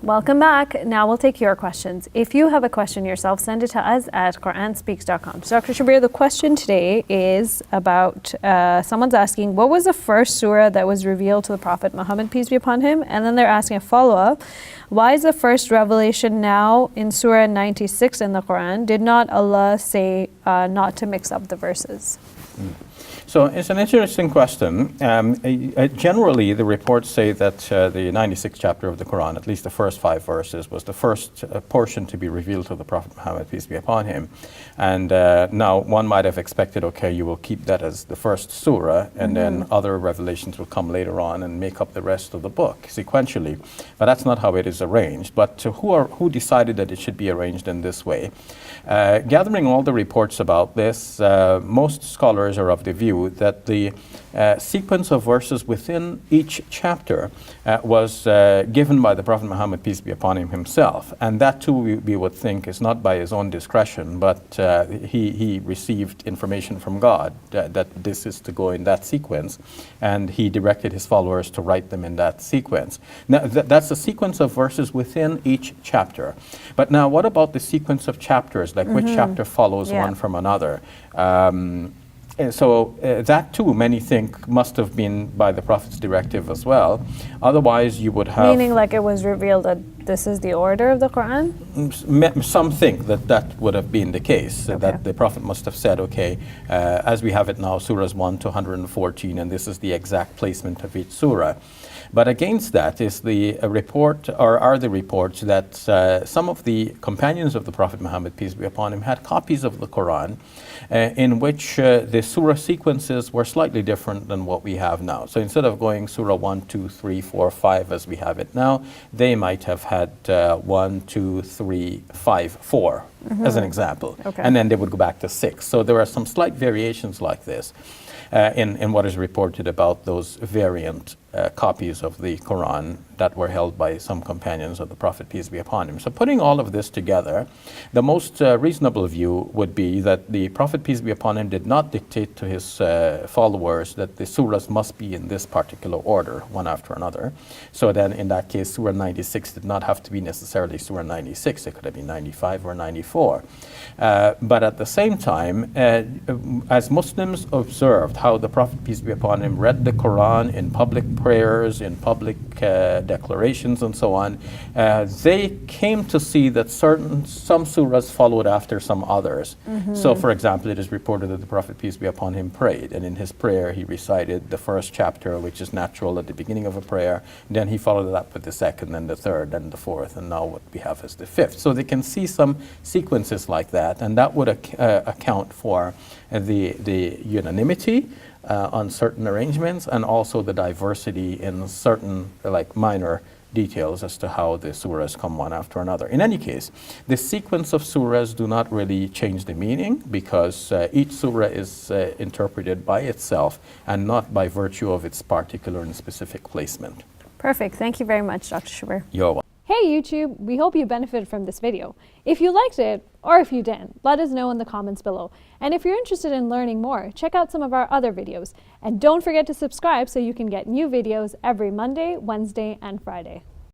Welcome back. Now we'll take your questions. If you have a question yourself, send it to us at QuranSpeaks.com. So Dr. Shabir, the question today is about, someone's asking, what was the first surah that was revealed to the Prophet Muhammad, peace be upon him? And then they're asking a follow-up. Why is the first revelation now in Surah 96 in the Quran? Did not Allah say not to mix up the verses? So it's an interesting question. Generally, the reports say that the 96th chapter of the Quran, at least the first 5 verses, was the first portion to be revealed to the Prophet Muhammad, peace be upon him. And now one might have expected, okay, you will keep that as the first surah, and then other revelations will come later on and make up the rest of the book sequentially. But that's not how it is arranged. But who decided that it should be arranged in this way? Gathering all the reports about this, most scholars are of the view that the sequence of verses within each chapter was given by the Prophet Muhammad, peace be upon him, himself. And that too we would think is not by his own discretion, but he received information from God that this is to go in that sequence, and he directed his followers to write them in that sequence. Now that's the sequence of verses within each chapter. But now what about the sequence of chapters, like which chapter follows one from another? So that too, many think, must have been by the Prophet's directive as well. Otherwise, you would have... Meaning like it was revealed that this is the order of the Quran? Some think that that would have been the case, that the Prophet must have said, okay, as we have it now, surahs 1 to 114, and this is the exact placement of each surah. But against that is the report, or are the reports that some of the companions of the Prophet Muhammad, peace be upon him, had copies of the Quran in which the surah sequences were slightly different than what we have now. So instead of going surah 1, 2, 3, 4, 5 as we have it now, they might have had 1, 2, 3, 5, 4 as an example. And then they would go back to 6. So there are some slight variations like this in what is reported about those variant copies of the Quran that were held by some companions of the Prophet, peace be upon him. So putting all of this together, the most reasonable view would be that the Prophet, peace be upon him, did not dictate to his followers that the surahs must be in this particular order, one after another. So then in that case, Surah 96 did not have to be necessarily Surah 96. It could have been 95 or 94. But at the same time, as Muslims observed how the Prophet, peace be upon him, read the Quran in public prayers, in public declarations and so on, they came to see that some surahs followed after some others. So for example, it is reported that the Prophet, peace be upon him, prayed, and in his prayer he recited the first chapter, which is natural at the beginning of a prayer, then he followed it up with the second, then the third, then the fourth, and now what we have is the fifth. So they can see some sequences like that, and that would account for the unanimity on certain arrangements, and also the diversity in certain minor details as to how the surahs come one after another. In any case, the sequence of surahs do not really change the meaning, because each surah is interpreted by itself and not by virtue of its particular and specific placement. Perfect. Thank you very much, Dr. Shabir. You're welcome. Hey YouTube, we hope you benefited from this video. If you liked it, or if you didn't, let us know in the comments below. And if you're interested in learning more, check out some of our other videos. And don't forget to subscribe so you can get new videos every Monday, Wednesday, and Friday.